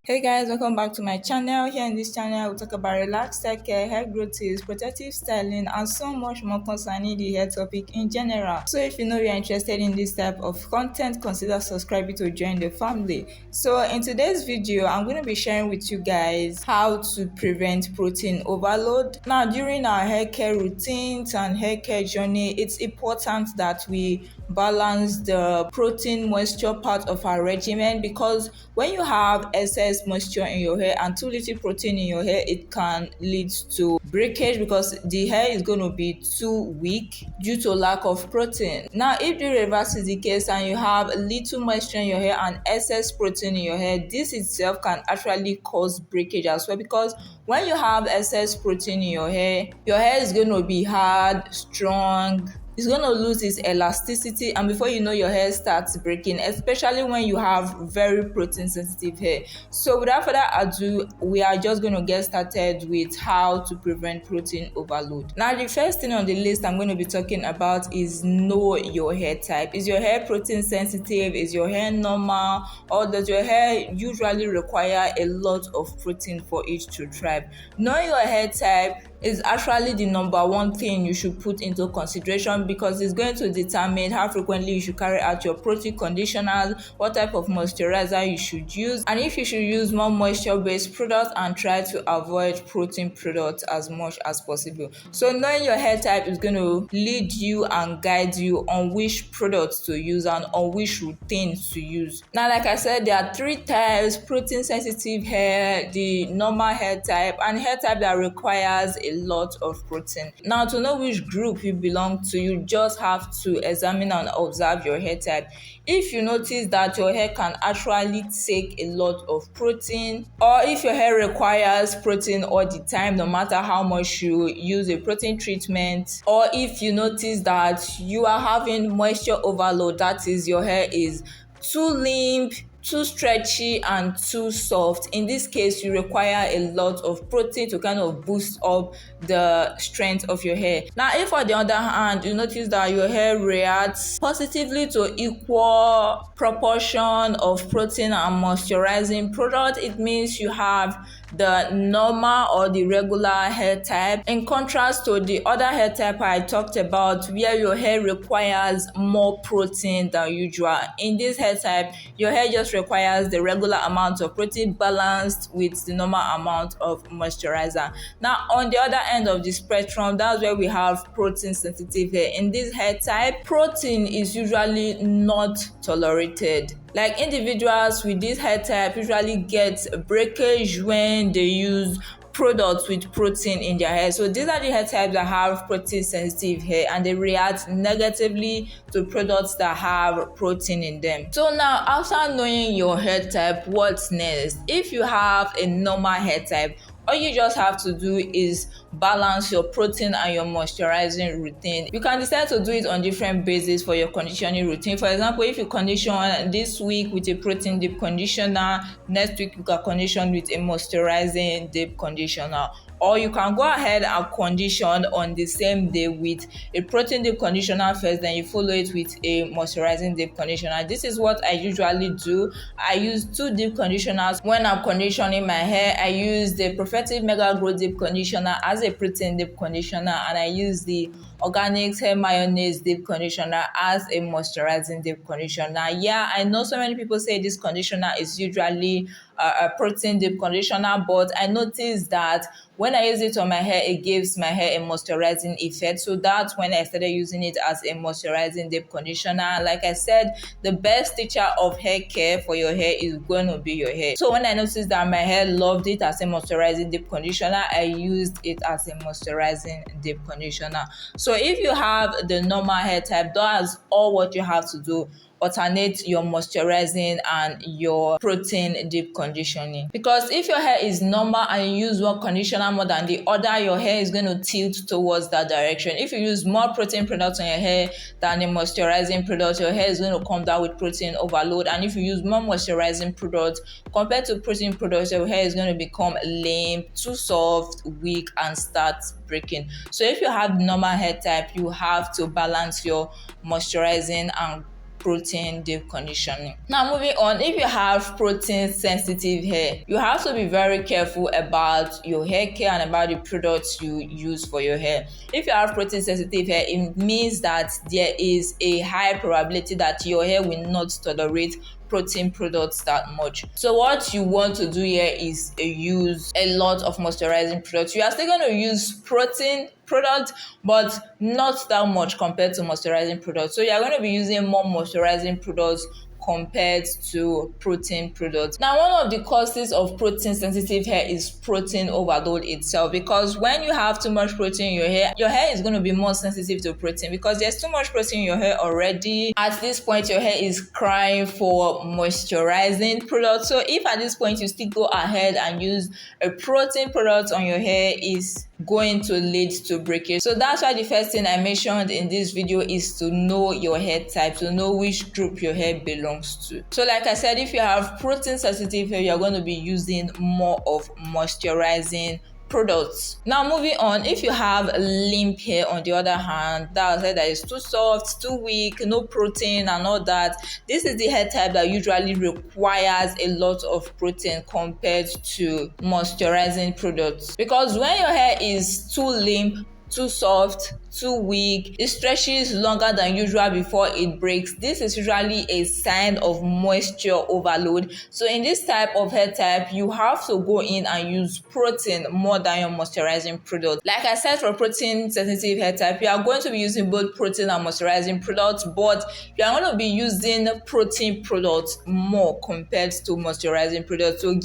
Hey guys, welcome back to my channel. Here in this channel, we talk about relaxed hair care, hair growth tips, protective styling, and so much more concerning the hair topic in general. So if you know you're interested in this type of content, consider subscribing to join the family. So in today's video, I'm going to be sharing with you guys how to prevent protein overload. Now, during our hair care routines and hair care journey, it's important that we balance the protein moisture part of our regimen, because when you have excess moisture in your hair and too little protein in your hair, it can lead to breakage because the hair is going to be too weak due to lack of protein. Now, if the reverse is the case and you have little moisture in your hair and excess protein in your hair, this itself can actually cause breakage as well, because when you have excess protein in your hair is going to be hard, strong, it's going to lose its elasticity, and before you know, your hair starts breaking, especially when you have very protein sensitive hair. So without further ado, we are just going to get started with how to prevent protein overload. Now, the first thing on the list I'm going to be talking about is know your hair type. Is your hair protein sensitive? Is your hair normal? Or does your hair usually require a lot of protein for it to thrive? Knowing your hair type is actually the number one thing you should put into consideration, because it's going to determine how frequently you should carry out your protein conditioners, what type of moisturizer you should use, and if you should use more moisture-based products and try to avoid protein products as much as possible. So knowing your hair type is going to lead you and guide you on which products to use and on which routines to use. Now, like I said, there are three types: protein sensitive hair, the normal hair type, and hair type that requires a lot of protein. Now, to know which group you belong to, you just have to examine and observe your hair type. If you notice that your hair can actually take a lot of protein, or if your hair requires protein all the time, no matter how much you use a protein treatment, or if you notice that you are having moisture overload, that is, your hair is too limp, too stretchy, and too soft, in this case you require a lot of protein to kind of boost up the strength of your hair. Now, if on the other hand you notice that your hair reacts positively to equal proportion of protein and moisturizing product, it means you have the normal or the regular hair type, in contrast to the other hair type I talked about, where your hair requires more protein than usual. In this hair type, your hair just requires the regular amount of protein balanced with the normal amount of moisturizer. Now, on the other end of the spectrum, that's where we have protein sensitive hair. In this hair type, protein is usually not tolerated. Like, individuals with this hair type usually get breakage when they use products with protein in their hair. So these are the hair types that have protein sensitive hair, and they react negatively to products that have protein in them. So now, after knowing your hair type, what's next? If you have a normal hair type, all you just have to do is balance your protein and your moisturizing routine. You can decide to do it on different bases for your conditioning routine. For example, if you condition this week with a protein deep conditioner, next week you can condition with a moisturizing deep conditioner. Or you can go ahead and condition on the same day with a protein deep conditioner first, then you follow it with a moisturizing deep conditioner. This is what I usually do. I use 2 deep conditioners when I'm conditioning my hair. I use the Profectiv Mega Grow Deep Conditioner as a protein deep conditioner, and I use the Organics Hair Mayonnaise Deep Conditioner as a moisturizing deep conditioner. Yeah, I know so many people say this conditioner is usually a protein deep conditioner, but I noticed that when I use it on my hair, it gives my hair a moisturizing effect. So that's when I started using it as a moisturizing deep conditioner. Like I said, the best teacher of hair care for your hair is going to be your hair. So when I noticed that my hair loved it as a moisturizing deep conditioner, I used it as a moisturizing deep conditioner. So if you have the normal hair type, that's all what you have to do. Alternate your moisturizing and your protein deep conditioning, because if your hair is normal and you use one conditioner more than the other, your hair is going to tilt towards that direction. If you use more protein products on your hair than the moisturizing products, your hair is going to come down with protein overload. And if you use more moisturizing products compared to protein products, your hair is going to become limp, too soft, weak, and start breaking. So if you have normal hair type, you have to balance your moisturizing and protein deep conditioning. Now moving on, if you have protein sensitive hair, you have to be very careful about your hair care and about the products you use for your hair. If you have protein sensitive hair, it means that there is a high probability that your hair will not tolerate protein products that much. So what you want to do here is use a lot of moisturizing products. You are still going to use protein product, but not that much compared to moisturizing products. So you are going to be using more moisturizing products compared to protein products. Now, one of the causes of protein sensitive hair is protein overload itself, because when you have too much protein in your hair is going to be more sensitive to protein because there's too much protein in your hair already. At this point, your hair is crying for moisturizing products. So if at this point you still go ahead and use a protein product on your hair, is going to lead to breakage. So that's why the first thing I mentioned in this video is to know your hair type, to know which group your hair belongs to. So like I said, if you have protein sensitive hair, you're going to be using more of moisturizing products. Now moving on, if you have limp hair on the other hand, that hair that is too soft, too weak, no protein and all that, this is the hair type that usually requires a lot of protein compared to moisturizing products. Because when your hair is too limp, too soft, too weak, it stretches longer than usual before it breaks, this is usually a sign of moisture overload. So in this type of hair type, you have to go in and use protein more than your moisturizing product. Like I said, for protein sensitive hair type, you are going to be using both protein and moisturizing products, but you are going to be using protein products more compared to moisturizing products to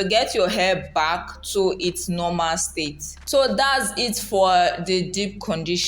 get your hair back to its normal state. So that's it for the deep conditioning.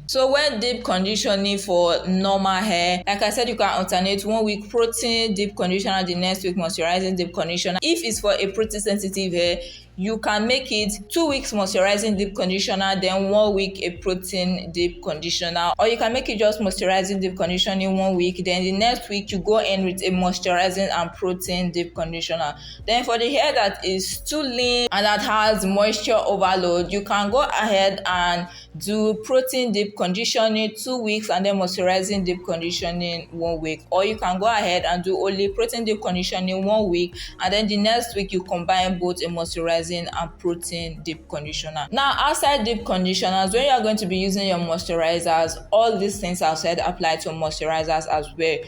So when deep conditioning for normal hair, like I said, you can alternate 1 week protein deep conditioner, the next week moisturizing deep conditioner. If it's for a protein sensitive hair, you can make it 2 weeks moisturizing deep conditioner, then 1 week a protein deep conditioner, or you can make it just moisturizing deep conditioning 1 week, then the next week you go in with a moisturizing and protein deep conditioner. Then for the hair that is too lean and that has moisture overload, you can go ahead and do protein deep conditioning 2 weeks and then moisturizing deep conditioning 1 week, or you can go ahead and do only protein deep conditioning 1 week and then the next week you combine both a moisturizing and protein deep conditioner. Now outside deep conditioners, when you are going to be using your moisturizers, all these things I've said apply to moisturizers as well.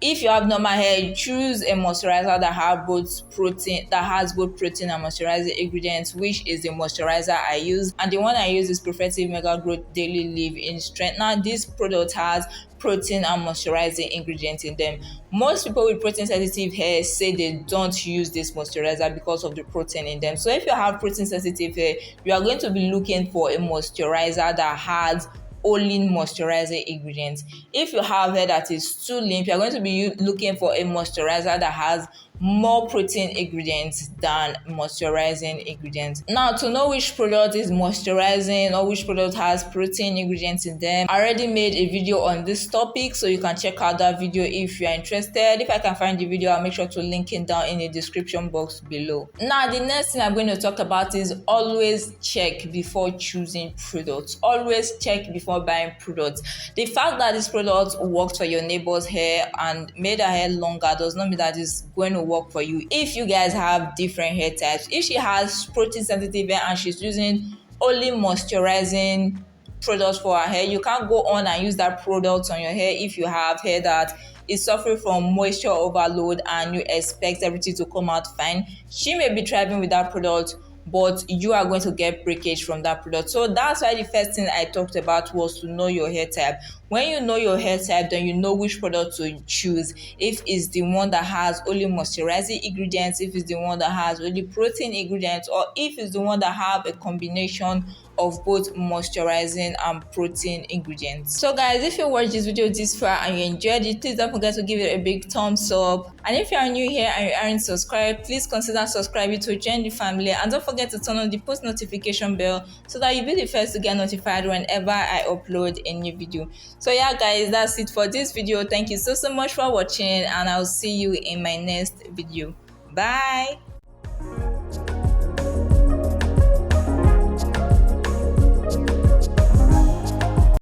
If you have normal hair, choose a moisturizer that has both protein and moisturizing ingredients, which is the moisturizer I use. And the one I use is Profectiv Mega Growth Daily Leave-In Strengthener. This product has protein and moisturizing ingredients in them. Most people with protein sensitive hair say they don't use this moisturizer because of the protein in them. So if you have protein sensitive hair, you are going to be looking for a moisturizer that has only moisturizing ingredients. If you have hair that is too limp, you're going to be looking for a moisturizer that has more protein ingredients than moisturizing ingredients. Now, to know which product is moisturizing or which product has protein ingredients in them, I already made a video on this topic, so you can check out that video if you are interested. If I can find the video, I'll make sure to link it down in the description box below. Now, the next thing I'm going to talk about is always check before choosing products. Always check before buying products. The fact that this product worked for your neighbor's hair and made her hair longer does not mean that it's going to work for you. If you guys have different hair types, if she has protein sensitive hair and she's using only moisturizing products for her hair, you can't go on and use that product on your hair. If you have hair that is suffering from moisture overload and you expect everything to come out fine, she may be thriving with that product, but you are going to get breakage from that product. So that's why the first thing I talked about was to know your hair type. When you know your hair type, then you know which product to choose. If it's the one that has only moisturizing ingredients, if it's the one that has only protein ingredients, or if it's the one that have a combination of both moisturizing and protein ingredients. So guys, if you watched this video this far and you enjoyed it, please don't forget to give it a big thumbs up. And if you are new here and you aren't subscribed, please consider subscribing to join the family, and don't forget to turn on the post notification bell so that you'll be the first to get notified whenever I upload a new video. So yeah guys, that's it for this video. Thank you so much for watching, and I'll see you in my next video. Bye.